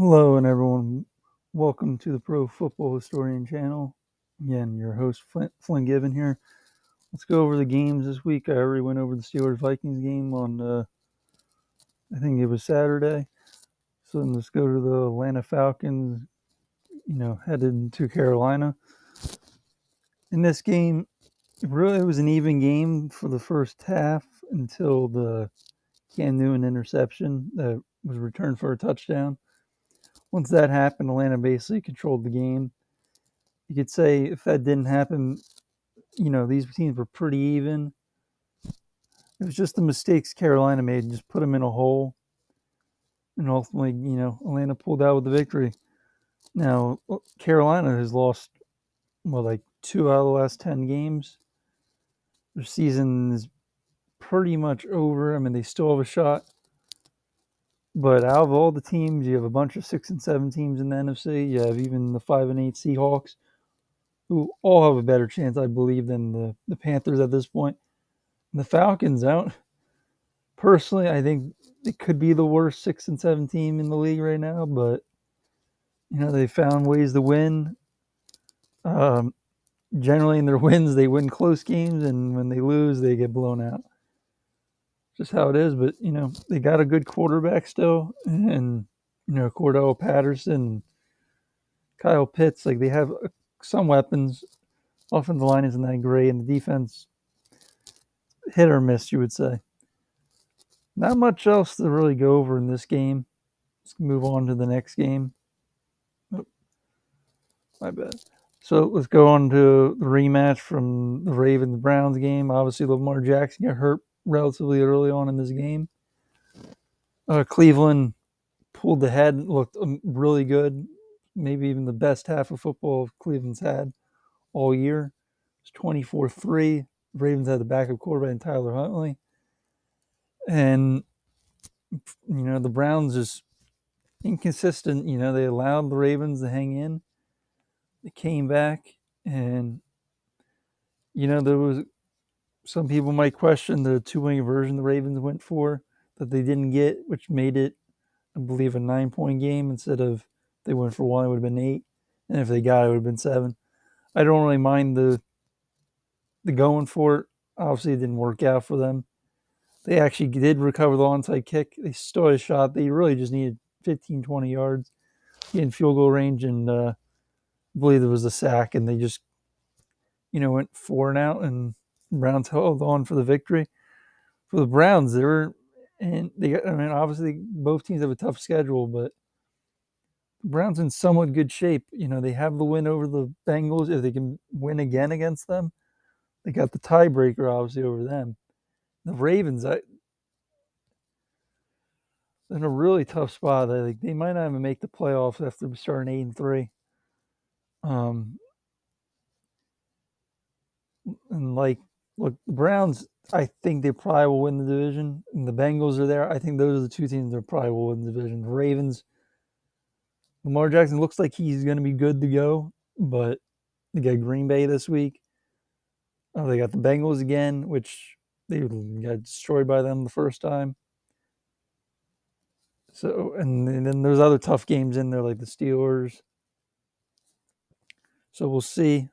Hello, and everyone. Welcome to the Pro Football Historian channel. Again, your host, Flynn Given here. Let's go over the games this week. I already went over the Steelers-Vikings game on, I think it was Saturday. So then let's go to the Atlanta Falcons, headed to Carolina. In this game, it was an even game for the first half until the Cam Newton interception that was returned for a touchdown. Once that happened, Atlanta basically controlled the game. You could say if that didn't happen, these teams were pretty even. It was just the mistakes Carolina made and just put them in a hole. And ultimately, Atlanta pulled out with the victory. Now, Carolina has lost, like 2 out of the last 10 games. Their season is pretty much over. I mean, they still have a shot. But out of all the teams, you have a bunch of 6 and 7 teams in the NFC. You have even the 5 and 8 Seahawks, who all have a better chance, I believe, than the Panthers at this point. And the Falcons out. Personally, I think it could be the worst 6 and 7 team in the league right now, but they found ways to win. Generally, in their wins, they win close games, and when they lose, they get blown out. Just how it is. But they got a good quarterback still, and Cordell Patterson, Kyle Pitts, like they have some weapons. Offensive line isn't that great, and the defense hit or miss, you would say. Not much else to really go over in this game. Let's move on to the next game. Oh, my bad. So let's go on to the rematch from the Ravens-Browns game. Obviously, Lamar Jackson got hurt relatively early on in this game. Cleveland pulled ahead, looked really good. Maybe even the best half of football Cleveland's had all year. It was 24-3. The Ravens had the backup quarterback in Tyler Huntley. And, the Browns just inconsistent. They allowed the Ravens to hang in. They came back, and there was some people might question the two-wing version the Ravens went for that they didn't get, which made it, I believe, a 9-point game instead of if they went for one, it would have been 8, and if they got it, it would have been 7. I don't really mind the going for it. Obviously, it didn't work out for them. They actually did recover the onside kick. They still had a shot. They really just needed 15, 20 yards in field goal range, and I believe there was a sack, and they just went 4 and out, and Browns held on for the victory. For the Browns, obviously both teams have a tough schedule, but the Browns in somewhat good shape. They have the win over the Bengals. If they can win again against them, they got the tiebreaker obviously over them. The Ravens, they're in a really tough spot. They might not even make the playoffs after starting 8-3. And look, the Browns, I think they probably will win the division. And the Bengals are there. I think those are the two teams that probably will win the division. The Ravens, Lamar Jackson looks like he's going to be good to go, but they got Green Bay this week. They got the Bengals again, which they got destroyed by them the first time. So, and then there's other tough games in there like the Steelers. So we'll see.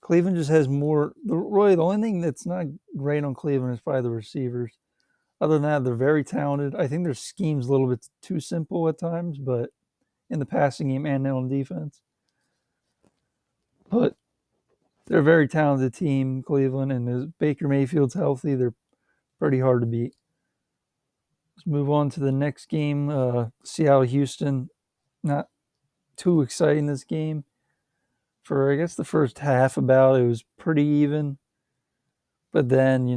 Cleveland just has more. Really, the only thing that's not great on Cleveland is probably the receivers. Other than that, they're very talented. I think their scheme's a little bit too simple at times, but in the passing game and on defense. But they're a very talented team, Cleveland, and as Baker Mayfield's healthy, they're pretty hard to beat. Let's move on to the next game. Seattle-Houston. Not too exciting this game. For, I guess, the first half it was pretty even. But then,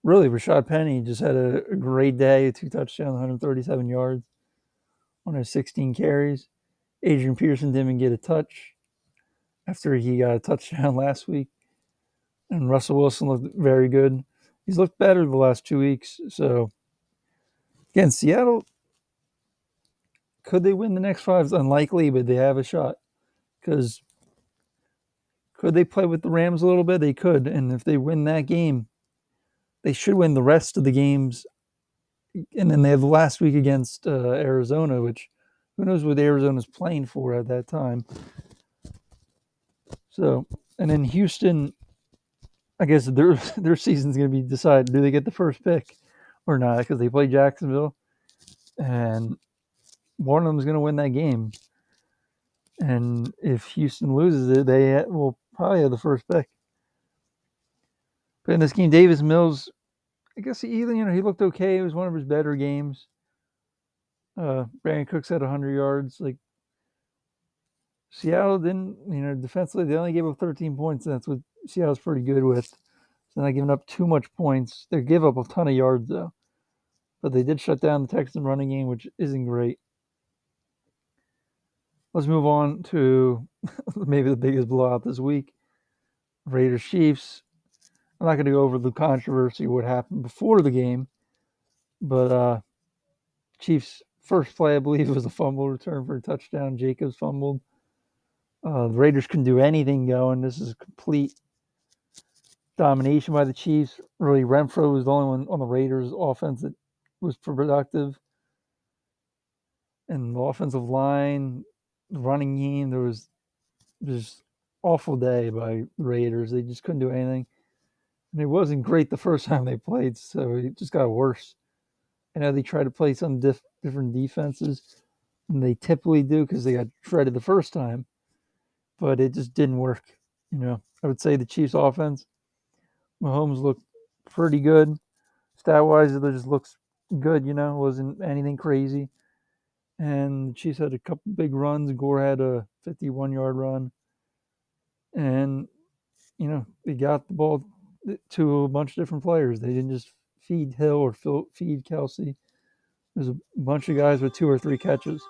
really, Rashad Penny just had a great day, 2 touchdowns, 137 yards on his 16 carries. Adrian Peterson didn't get a touch after he got a touchdown last week. And Russell Wilson looked very good. He's looked better the last 2 weeks. So, again, Seattle, could they win the next 5? It's unlikely, but they have a shot. Because could they play with the Rams a little bit? They could. And if they win that game, they should win the rest of the games and then they have the last week against Arizona, which who knows what Arizona's playing for at that time. So, and then Houston, I guess their season's going to be decided. Do they get the first pick or not? Because they play Jacksonville, and one of them is going to win that game. And if Houston loses it, they will probably have the first pick. But in this game, Davis Mills, I guess he looked okay. It was one of his better games. Brandon Cooks had 100 yards. Like Seattle didn't, defensively they only gave up 13 points, and that's what Seattle's pretty good with. So not giving up too much points. They give up a ton of yards though, but they did shut down the Texans running game, which isn't great. Let's move on to maybe the biggest blowout this week. Raiders Chiefs. I'm not going to go over the controversy, what happened before the game, but Chiefs' first play, I believe, was a fumble return for a touchdown. Jacobs fumbled. The Raiders couldn't do anything going. This is a complete domination by the Chiefs. Really, Renfro was the only one on the Raiders' offense that was productive. And the offensive line, the running game, there was just awful day by the Raiders. They just couldn't do anything. And it wasn't great the first time they played, so it just got worse. I know they tried to play some different defenses than they typically do because they got shredded the first time, but it just didn't work. I would say the Chiefs' offense, Mahomes looked pretty good. Stat-wise, it just looks good, wasn't anything crazy. And the Chiefs had a couple big runs. Gore had a 51-yard run. And, they got the ball to a bunch of different players. They didn't just feed Hill or feed Kelsey. There's a bunch of guys with 2 or 3 catches.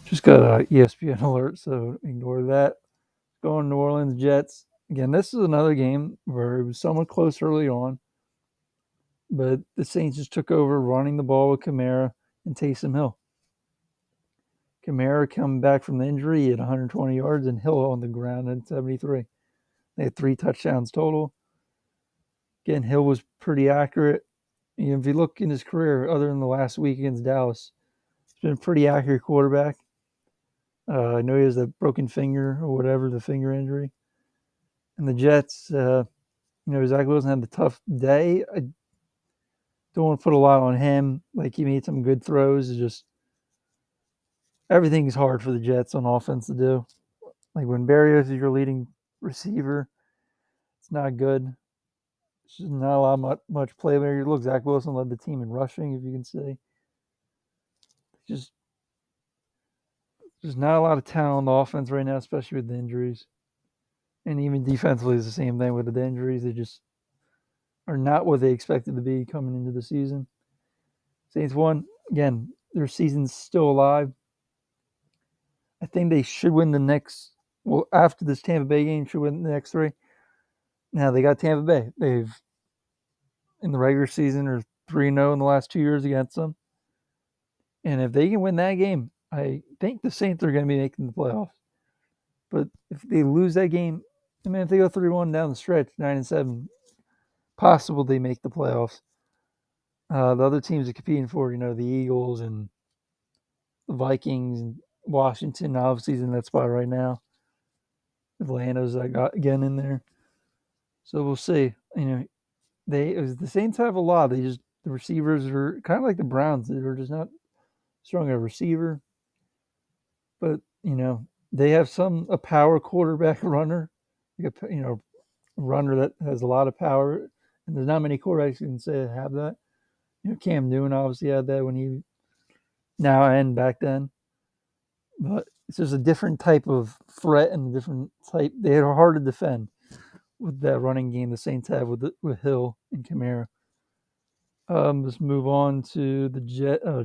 Just got a ESPN alert, so ignore that. Going New Orleans Jets. Again, this is another game where it was somewhat close early on, but the Saints just took over running the ball with Kamara and Taysom Hill. Kamara coming back from the injury at 120 yards and Hill on the ground at 73. They had 3 touchdowns total. Again, Hill was pretty accurate. If you look in his career, other than the last week against Dallas, he's been a pretty accurate quarterback. I know he has that broken finger or whatever, the finger injury. And the Jets, Zach Wilson had the tough day. I don't want to put a lot on him. Like, he made some good throws. It's just everything is hard for the Jets on offense to do. Like, when Berrios is your leading receiver, it's not good. It's just not a lot much play there. Look, Zach Wilson led the team in rushing, if you can see. Just there's not a lot of talent on the offense right now, especially with the injuries. And even defensively is the same thing with the injuries. They just are not what they expected to be coming into the season. Saints won. Again, their season's still alive. I think they should win after this Tampa Bay game, should win the next 3. Now, they got Tampa Bay. They've, in the regular season, are 3-0 in the last 2 years against them. And if they can win that game, I think the Saints are going to be making the playoffs. But if they lose that game, if they go 3-1 down the stretch, 9-7, possible they make the playoffs. The other teams are competing for, the Eagles and the Vikings and Washington, obviously, is in that spot right now. Atlanta's I got again in there. So we'll see. The Saints have a lot. The receivers are kind of like the Browns. They're just not strong at receiver. But, they have a power quarterback runner. Runner that has a lot of power. And there's not many quarterbacks you can say have that. Cam Newton obviously had that when he now and back then. But it's just a different type of threat and a different type. They are hard to defend with that running game the Saints have with Hill and Kamara. Let's move on to the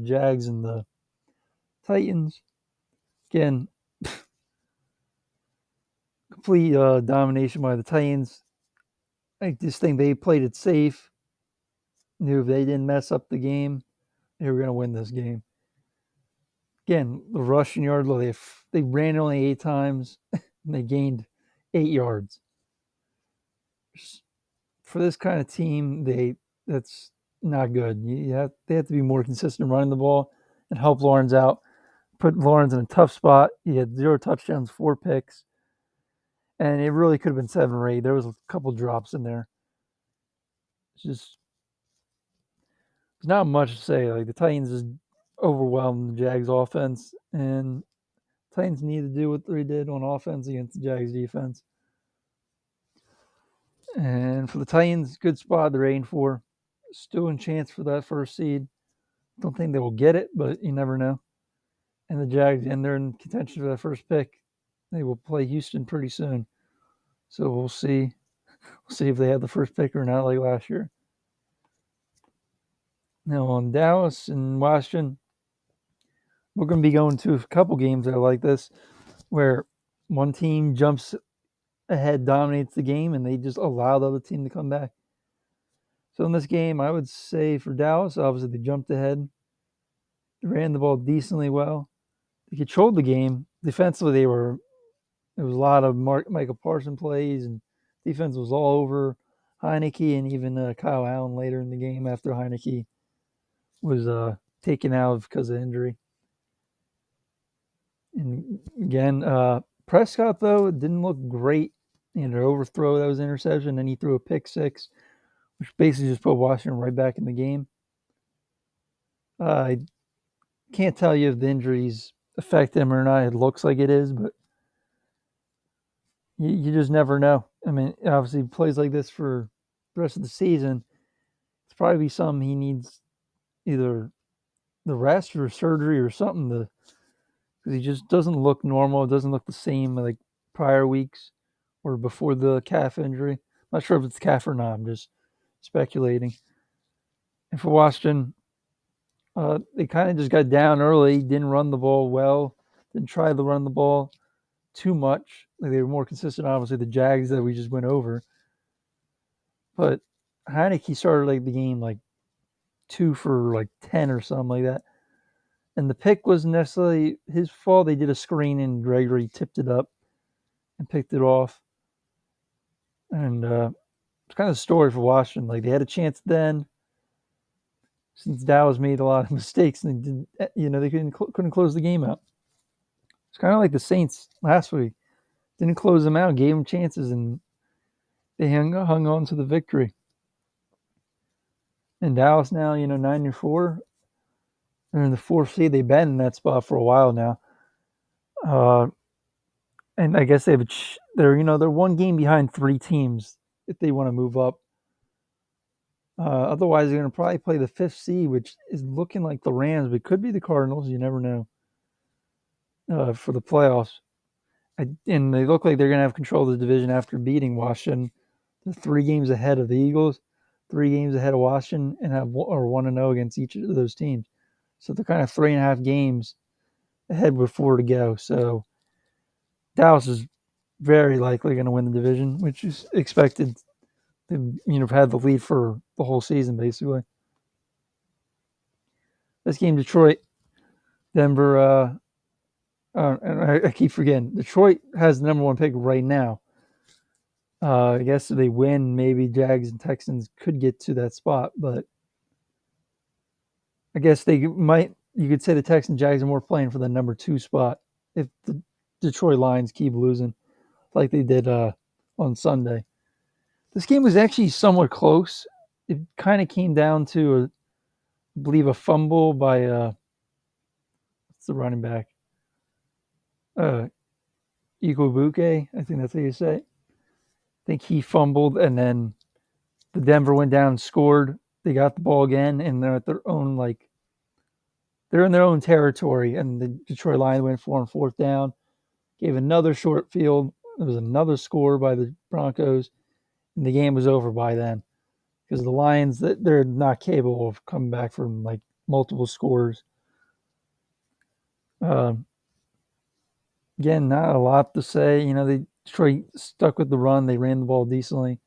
Jags and the Titans. Again, complete domination by the Titans. I just think they played it safe. Knew if they didn't mess up the game, they were going to win this game. Again, the rushing yard, they ran only 8 times, and they gained 8 yards. For this kind of team, that's not good. They have to be more consistent running the ball and help Lawrence out. Put Lawrence in a tough spot. He had 0 touchdowns, 4 picks, and it really could have been 7 or 8. There was a couple drops in there. It's just there's not much to say. Like the Titans just overwhelmed the Jags offense, and Titans need to do what they did on offense against the Jags defense. And for the Titans, good spot. They're 8-4, still in chance for that first seed. Don't think they will get it, but you never know. And the Jags, and they're in contention for that first pick. They will play Houston pretty soon, so we'll see. We'll see if they have the first pick or not, like last year. Now on Dallas and Washington, we're going to be going to a couple games that are like this, where one team jumps ahead, dominates the game, and they just allow the other team to come back. So in this game, I would say for Dallas, obviously they jumped ahead, they ran the ball decently well, they controlled the game. Defensively, it was a lot of Michael Parsons plays, and defense was all over Heineke and even Kyle Allen later in the game after Heineke was taken out because of injury. And again, Prescott, though, didn't look great. He had an overthrow that was an interception, then he threw a pick six, which basically just put Washington right back in the game. I can't tell you if the injuries affect him or not. It looks like it is, but you just never know. I mean, obviously, plays like this for the rest of the season, it's probably something he needs either the rest or surgery or something to, because he just doesn't look normal. It doesn't look the same like prior weeks or before the calf injury. I'm not sure if it's calf or not. I'm just speculating. And for Washington, they kind of just got down early, didn't run the ball well, didn't try to run the ball too much. Like they were more consistent, obviously, the Jags that we just went over. But Heineke started like the game like 2 for like 10 or something like that. And the pick wasn't necessarily his fault. They did a screen and Gregory tipped it up and picked it off. And it's kind of a story for Washington. Like they had a chance then, since Dallas made a lot of mistakes and they didn't, they couldn't close the game out. It's kind of like the Saints last week. Didn't close them out, gave them chances, and they hung on to the victory. And Dallas now, 9-4. They're in the 4th seed. They've been in that spot for a while now. And I guess they're one game behind 3 teams if they want to move up. Otherwise, they're going to probably play the 5th seed, which is looking like the Rams, but it could be the Cardinals. You never know. For the playoffs. And they look like they're going to have control of the division after beating Washington. They're 3 games ahead of the Eagles, 3 games ahead of Washington, and are 1-0 against each of those teams. So they're kind of 3.5 games ahead with 4 to go. So Dallas is very likely going to win the division, which is expected. They've had the lead for the whole season, basically. This game, Detroit, Denver. And I keep forgetting. Detroit has the number 1 pick right now. I guess if they win, maybe Jags and Texans could get to that spot, but I guess they might. You could say the Texans and Jags are more playing for the number 2 spot if the Detroit Lions keep losing, like they did on Sunday. This game was actually somewhat close. It kind of came down to, I believe, a fumble by what's the running back? Ikobuke, I think that's how you say it. I think he fumbled, and then the Denver went down and scored. They got the ball again, and they're at their own they're in their own territory. And the Detroit Lions went for 4th down, gave another short field. There was another score by the Broncos, and the game was over by then because the Lions they're not capable of coming back from like multiple scores. Again, not a lot to say. Detroit stuck with the run. They ran the ball decently,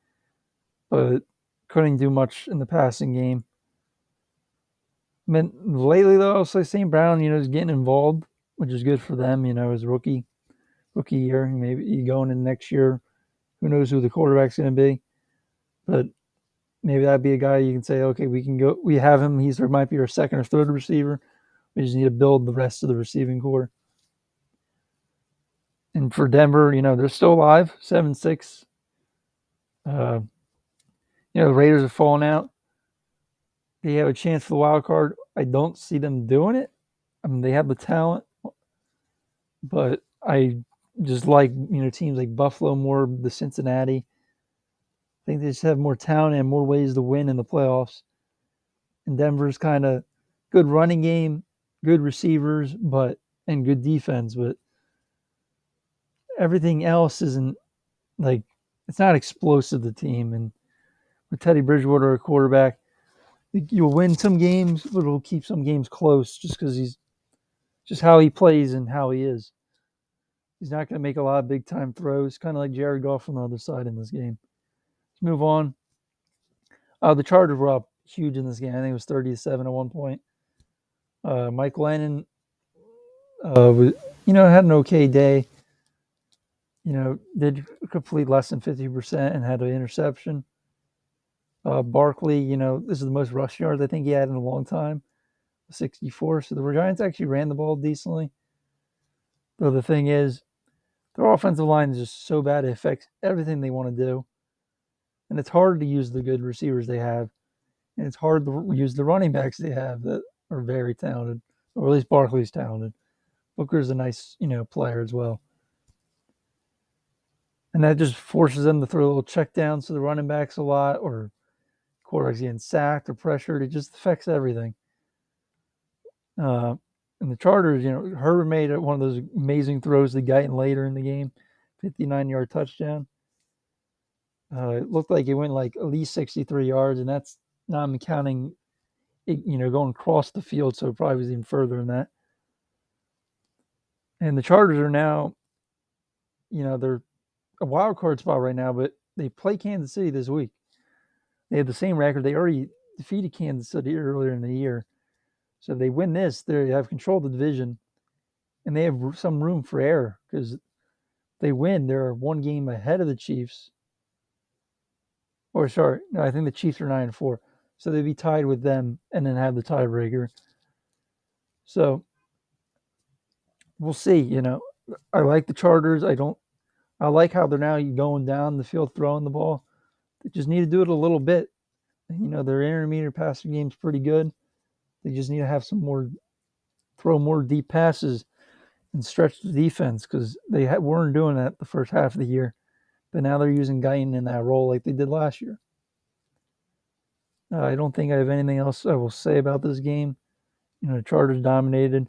but couldn't do much in the passing game. I mean, lately, though, I'll say St. Brown, is getting involved, which is good for them, his rookie year. Maybe going in next year, who knows who the quarterback's going to be. But maybe that'd be a guy you can say, okay, we can go. We have him. Might be our second or third receiver. We just need to build the rest of the receiving core. And for Denver, they're still alive, 7-6. Uh, the Raiders have fallen out. They have a chance for the wild card. I don't see them doing it. I mean, they have the talent, but I just like teams like Buffalo more, the Cincinnati. I think they just have more talent and more ways to win in the playoffs. And Denver's kind of good running game, good receivers, and good defense, but everything else isn't like it's not explosive. The team and with Teddy Bridgewater a quarterback, you'll win some games, but it'll keep some games close just because he's just how he plays and how he is. He's not going to make a lot of big time throws, kind of like Jared Goff on the other side in this game. Let's move on. The Chargers were up huge in this game. I think it was 30-7 at one point. Mike Lennon, had an okay day. Did complete less than 50% and had an interception. Barkley, this is the most rush yards I think he had in a long time, 64. So the Giants actually ran the ball decently. Though the thing is, their offensive line is just so bad it affects everything they want to do. And it's hard to use the good receivers they have. And it's hard to use the running backs they have that are very talented, or at least Barkley's talented. Booker's a nice, player as well. And that just forces them to throw little checkdowns to the running backs a lot, or quarterbacks getting sacked or pressured. It just affects everything. And the Chargers, Herbert made one of those amazing throws to Guyton later in the game, 59-yard touchdown. It looked like it went like at least 63 yards, and that's not even counting it, going across the field, so it probably was even further than that. And the Chargers are now, they're a wild card spot right now, but they play Kansas City this week. They have the same record. They already defeated Kansas City earlier in the year. So if they win this, they have control of the division, and they have some room for error because if they win, they're one game ahead of the Chiefs. Or sorry, no, I think the Chiefs are 9-4. So they'd be tied with them and then have the tiebreaker. So we'll see. I like the Chargers. I like how they're now going down the field throwing the ball. They just need to do it a little bit. Their intermediate passing game's pretty good. They just need to have throw more deep passes and stretch the defense because they weren't doing that the first half of the year. But now they're using Guyton in that role like they did last year. I don't think I have anything else I will say about this game. The Chargers dominated,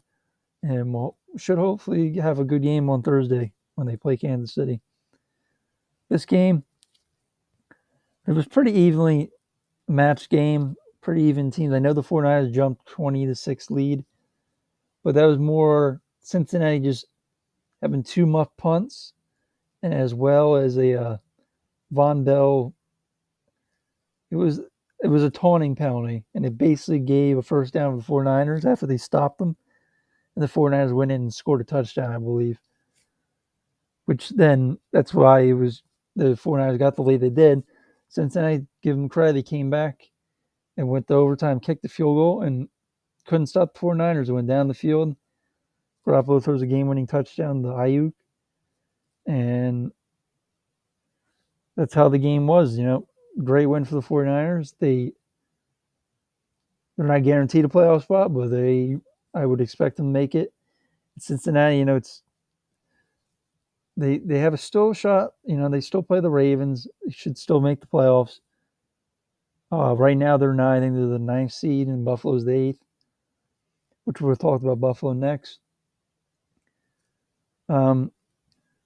and should hopefully have a good game on Thursday when they play Kansas City. This game, it was pretty evenly matched game, pretty even teams. I know the 49ers jumped 20-6 lead, but that was more Cincinnati just having two muff punts, and as well as a Von Bell. It was a taunting penalty, and it basically gave a first down to the 49ers after they stopped them, and the 49ers went in and scored a touchdown, I believe. Which then, that's why it was the 49ers got the lead they did. Cincinnati, give them credit, they came back and went to overtime, kicked the field goal, and couldn't stop the 49ers. Went down the field. Garoppolo throws a game-winning touchdown to Ayuk, and that's how the game was. Great win for the 49ers. They're not guaranteed a playoff spot, but I would expect them to make it. Cincinnati, they have still a shot. They still play the Ravens. They should still make the playoffs. Right now they're 9. I think they're the 9th seed, and Buffalo's the 8th, which we'll talk about Buffalo next. And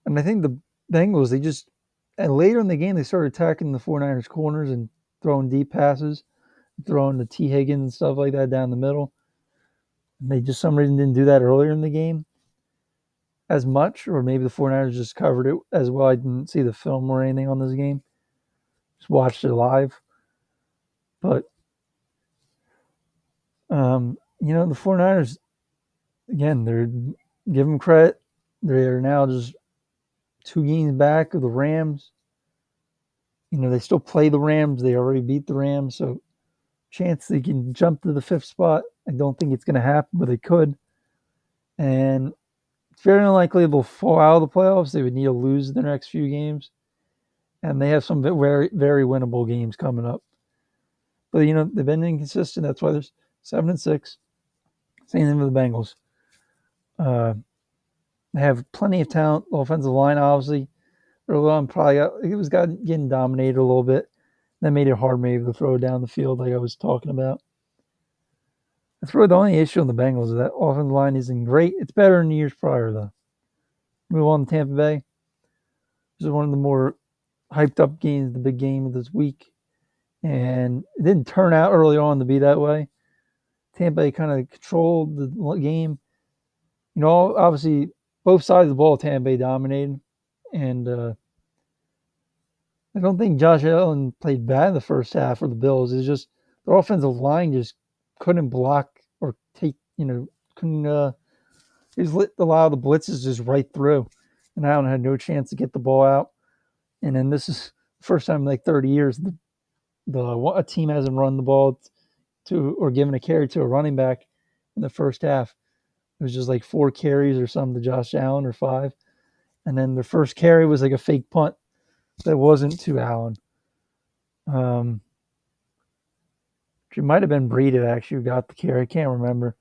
I think the Bengals, and later in the game, they started attacking the 49ers corners and throwing deep passes, throwing the T. Higgins and stuff like that down the middle. And they just some reason didn't do that earlier in the game as much, or maybe the 49ers just covered it as well. I didn't see the film or anything on this game. Just watched it live. But, the 49ers, again, give them credit. They're now just 2 games back of the Rams. They still play the Rams. They already beat the Rams, so chance they can jump to the 5th spot. I don't think it's going to happen, but they could. And it's very unlikely they'll fall out of the playoffs. They would need to lose their next few games, and they have some very, very winnable games coming up. But they've been inconsistent. That's why they're 7-6. Same thing with the Bengals. They have plenty of talent. The offensive line, obviously, early on it was getting dominated a little bit. That made it hard maybe to throw down the field like I was talking about. That's really the only issue on the Bengals is that offensive line isn't great. It's better than years prior, though. Move on to Tampa Bay. This is one of the more hyped up games, the big game of this week. And it didn't turn out early on to be that way. Tampa Bay kind of controlled the game. Obviously, both sides of the ball, Tampa Bay dominated. And I don't think Josh Allen played bad in the first half for the Bills. It's just their offensive line just couldn't block or couldn't just allow the blitzes just right through. And Allen had no chance to get the ball out. And then this is the first time in like 30 years a team hasn't run the ball to or given a carry to a running back in the first half. It was just like 4 carries or something to Josh Allen or 5. And then the first carry was like a fake punt that wasn't to Allen. It might have been Breida actually who got the carry. I can't remember.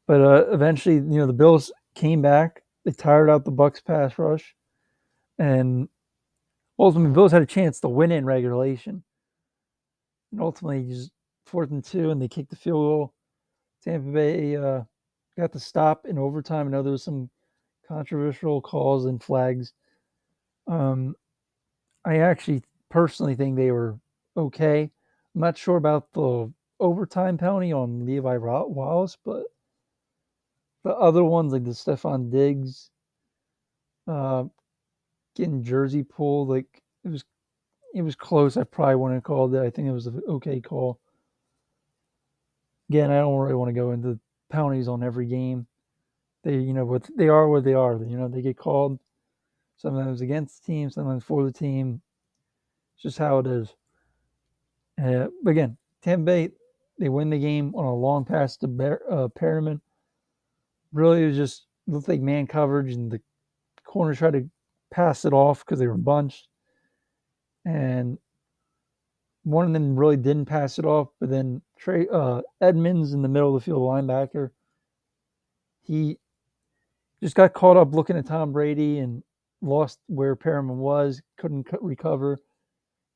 But eventually, the Bills came back. They tired out the Bucs pass rush. And ultimately, the Bills had a chance to win in regulation. And ultimately, just 4th and 2, and they kicked the field goal. Tampa Bay got the stop in overtime. I know there was some controversial calls and flags. I actually personally think they were okay. I'm not sure about the overtime penalty on Levi Wallace, but the other ones like the Stephon Diggs getting jersey pulled, like it was close. I probably wouldn't have called it. I think it was an okay call. Again, I don't really want to go into penalties on every game. But they are what they are. They get called sometimes against the team, sometimes for the team. It's just how it is. But again, Tampa Bay, they win the game on a long pass to Perriman. Really, it was just looked like man coverage, and the corners tried to pass it off because they were bunched. And one of them really didn't pass it off, but then Edmonds in the middle of the field, linebacker, he just got caught up looking at Tom Brady and lost where Perriman was, couldn't recover,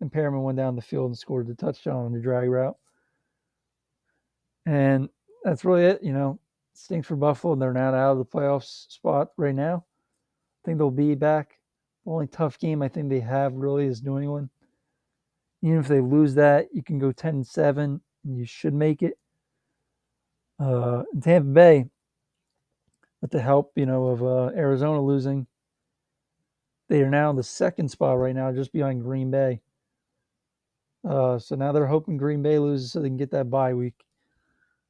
and Perriman went down the field and scored the touchdown on the drag route. And that's really it. Stinks for Buffalo, and they're not out of the playoffs spot right now. I think they'll be back. The only tough game I think they have really is New England. Even if they lose that, you can go 10-7, and you should make it. Tampa Bay, with the help, of Arizona losing, they are now in the 2nd spot right now, just behind Green Bay. So now they're hoping Green Bay loses so they can get that bye week.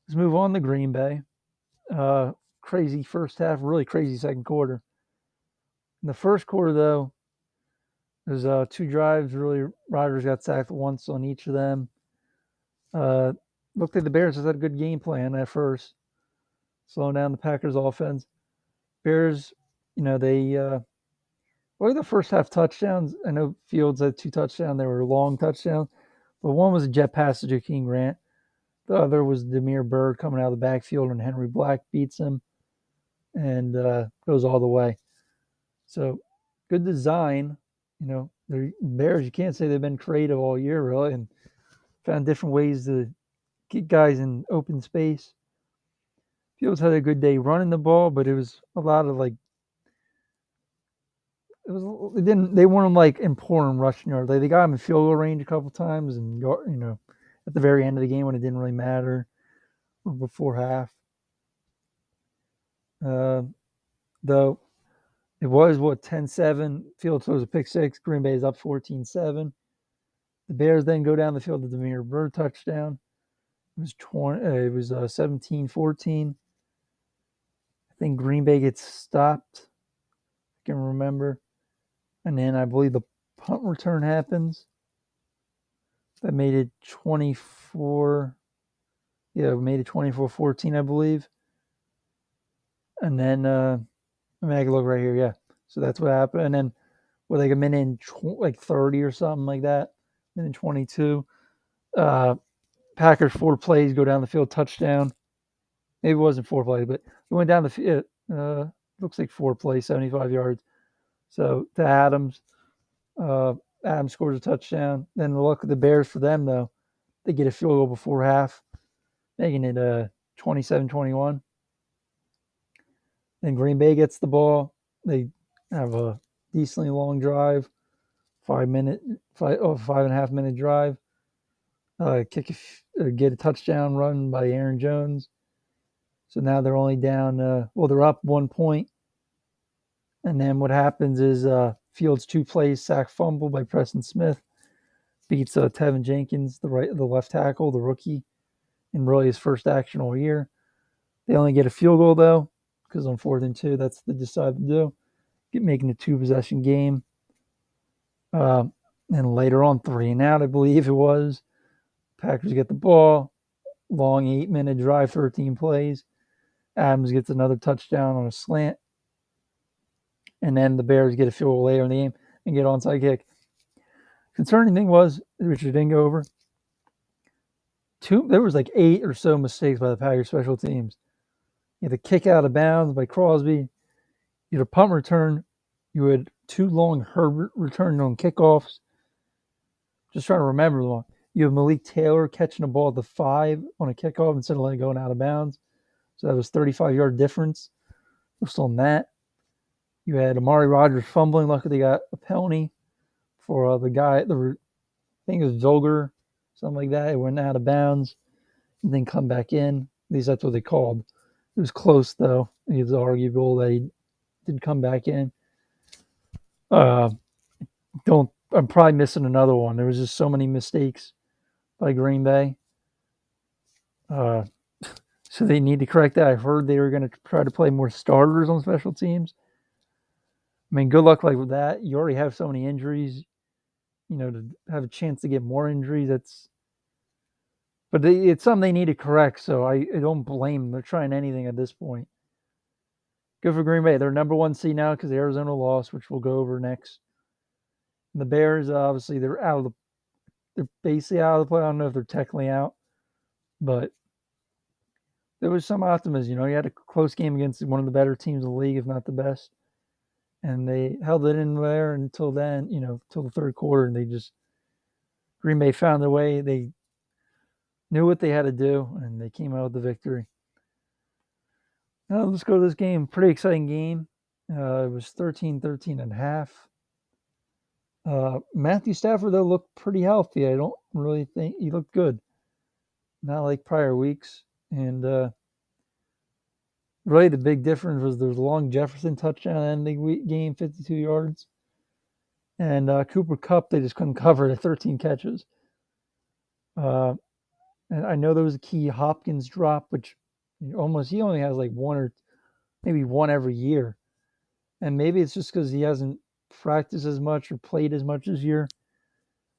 Let's move on to Green Bay. Crazy first half, really crazy second quarter. In the first quarter, though, there's 2 drives. Really, Rodgers got sacked once on each of them. Looked like the Bears had a good game plan at first, slowing down the Packers' offense. Bears, they what were the first half touchdowns? I know Fields had 2 touchdowns. They were long touchdowns, but one was a jet pass to Jakeem Grant. The other was Damiere Byrd coming out of the backfield, and Henry Black beats him and goes all the way. So good design. The Bears, you can't say they've been creative all year, really, and found different ways to get guys in open space. Fields had a good day running the ball, but it was a lot of they weren't like important rushing yards. They got him in field goal range a couple times, and at the very end of the game when it didn't really matter, or before half. Though it was 10-7. Fields throws a pick six. Green Bay is up 14-7. The Bears then go down the field to the Damiere Byrd touchdown. It was 17-14. I think Green Bay gets stopped. I can remember. And then I believe the punt return happens. That made it 24. Yeah, made it 24-14, I believe. And then, I can look right here. Yeah. So that's what happened. And then with like a minute and 30 or something like that, minute 22, Packers 4 plays, go down the field, touchdown. Maybe it wasn't 4 plays, but it went down the field. Looks like 4 plays, 75 yards. So to Adams. Adams scores a touchdown. Then the luck of the Bears for them, though, they get a field goal before half, making it 27-21. Then Green Bay gets the ball. They have a decently long drive, 5.5 minute drive. Get a touchdown run by Aaron Jones. So now they're only down. They're up 1 point. And then what happens is Fields 2 plays, sack fumble by Preston Smith, beats Tevin Jenkins, the left tackle, the rookie, in really his first action all year. They only get a field goal though, because on 4th and 2, that's what they decided to do, making a 2-possession game. And later on, 3 and out, I believe it was. Packers get the ball, long 8-minute drive, 13 plays. Adams gets another touchdown on a slant. And then the Bears get a field goal later in the game and get onside kick. Concerning thing was, which we didn't go over, there was like 8 or so mistakes by the Packers special teams. You had a kick out of bounds by Crosby. You had a punt return. You had 2 long Herbert returns on kickoffs. Just trying to remember the one. You have Malik Taylor catching a ball at the 5 on a kickoff instead of letting it going out of bounds. So that was 35-yard difference. We're still on that. You had Amari Rodgers fumbling. Luckily, they got a penalty for the guy. I think it was Zolger, something like that. It went out of bounds and then come back in. At least that's what they called. It was close, though. It was arguable that he did come back in. I'm probably missing another one. There was just so many mistakes by Green Bay. So they need to correct that. I heard they were going to try to play more starters on special teams. I mean, good luck with that. You already have so many injuries. To have a chance to get more injuries, but it's something they need to correct. So I don't blame them. They're trying anything at this point. Good for Green Bay. They're number 1 seed now because Arizona lost, which we'll go over next. And the Bears, obviously, they're basically out of the play. I don't know if they're technically out, but there was some optimism. You had a close game against one of the better teams in the league, if not the best. And they held it in there until then, till the 3rd quarter. And Green Bay found their way. They knew what they had to do, and they came out with the victory. Now let's go to this game. Pretty exciting game. It was 13-13 and a half. Matthew Stafford, though, looked pretty healthy. I don't really think he looked good. Not like prior weeks. And really the big difference was there was a long Jefferson touchdown ending game, 52 yards. And Cooper Kupp, they just couldn't cover it at 13 catches. And I know there was a key Hopkins drop, which he only has like one or maybe one every year. And maybe it's just because he hasn't practiced as much or played as much this year.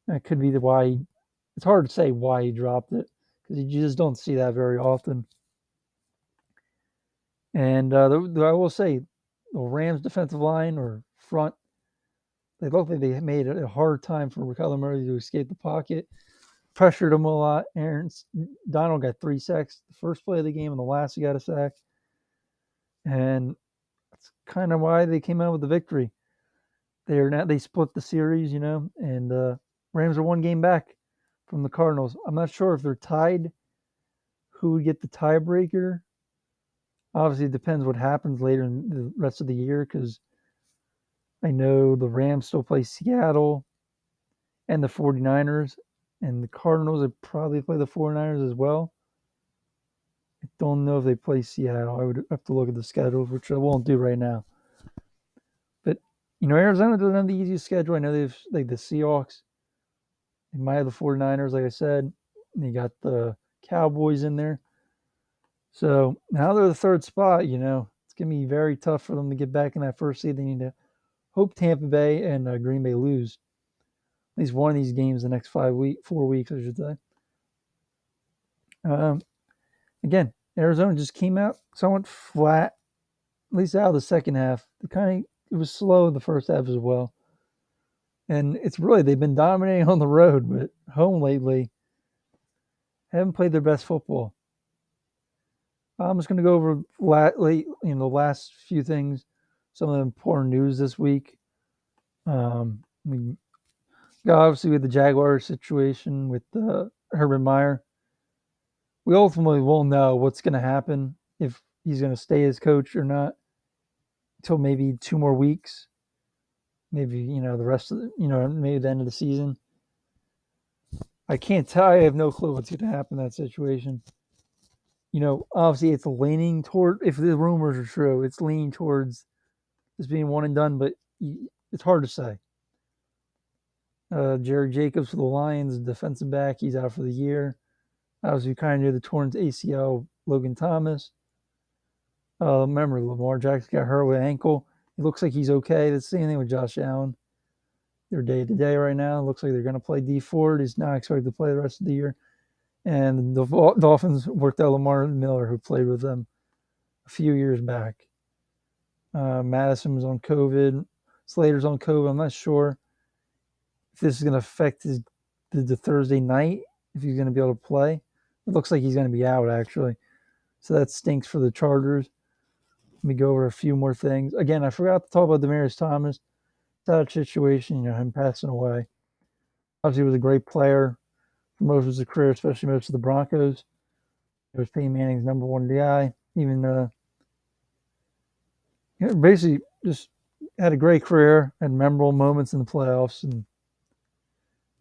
That could be why. It's hard to say why he dropped it because you just don't see that very often. And I will say, the Rams' defensive line or front, they look like they made it a hard time for Kyler Murray to escape the pocket. Pressured him a lot. Donald got 3 sacks the first play of the game, and the last he got a sack. And that's kind of why they came out with the victory. They split the series, and Rams are 1 game back from the Cardinals. I'm not sure if they're tied, who would get the tiebreaker. Obviously, it depends what happens later in the rest of the year because I know the Rams still play Seattle and the 49ers, and the Cardinals would probably play the 49ers as well. I don't know if they play Seattle. I would have to look at the schedules, which I won't do right now. But, Arizona doesn't have the easiest schedule. I know they've like the Seahawks. They might have the 49ers, like I said. They got the Cowboys in there. So now they're the 3rd spot, it's going to be very tough for them to get back in that 1st seed. They need to hope Tampa Bay and Green Bay lose. least one of these games the next 4 weeks, I should say. Again, Arizona just came out somewhat flat, at least out of the second half. It was slow in the first half as well. And they've been dominating on the road, but home lately haven't played their best football. I'm just going to go over the last few things, some of the important news this week. We got obviously with the Jaguars situation with Urban Meyer. We ultimately won't know what's going to happen, if he's going to stay as coach or not, until maybe 2 more weeks. Maybe, the rest of maybe the end of the season. I can't tell. I have no clue what's going to happen in that situation. Obviously it's leaning toward, if the rumors are true, it's leaning towards this being one and done, but it's hard to say. Jared Jacobs for the Lions, defensive back, he's out for the year. Obviously, kind of near the torn ACL, Logan Thomas. Remember, Lamar Jackson got hurt with ankle. It looks like he's okay. The same thing with Josh Allen. They're day-to-day right now. It looks like they're going to play D Ford. He's not expected to play the rest of the year. And the Dolphins worked out Lamar Miller, who played with them a few years back. Madison was on COVID. Slater's on COVID. I'm not sure if this is going to affect the Thursday night, if he's going to be able to play. It looks like he's going to be out, actually. So that stinks for the Chargers. Let me go over a few more things. Again, I forgot to talk about Demaryius Thomas. Sad situation, him passing away. Obviously, he was a great player for most of his career, especially most of the Broncos. He was Peyton Manning's number one guy. Even basically just had a great career, had memorable moments in the playoffs, and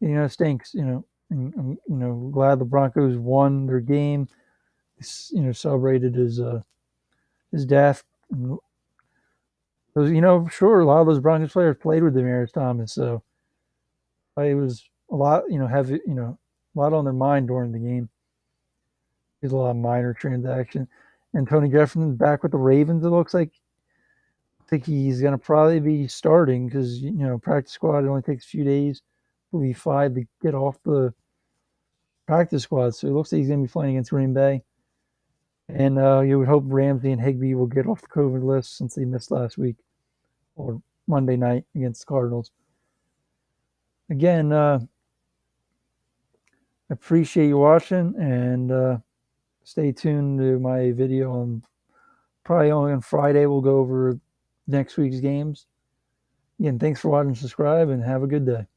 it stinks. And I'm glad the Broncos won their game. Celebrated his death. Because, sure, a lot of those Broncos players played with Demaryius Thomas, so it was a lot, heavy, a lot on their mind during the game. There's a lot of minor transactions. And Tony Jefferson's back with the Ravens, it looks like. I think he's going to probably be starting because, practice squad, it only takes a few days, maybe 5 to get off the practice squad. So it looks like he's going to be playing against Green Bay. And you would hope Ramsey and Higbee will get off the COVID list since they missed last week or Monday night against the Cardinals. Again, appreciate you watching, and stay tuned to my video on probably only on Friday. We'll go over next week's games. Again, thanks for watching, subscribe, and have a good day.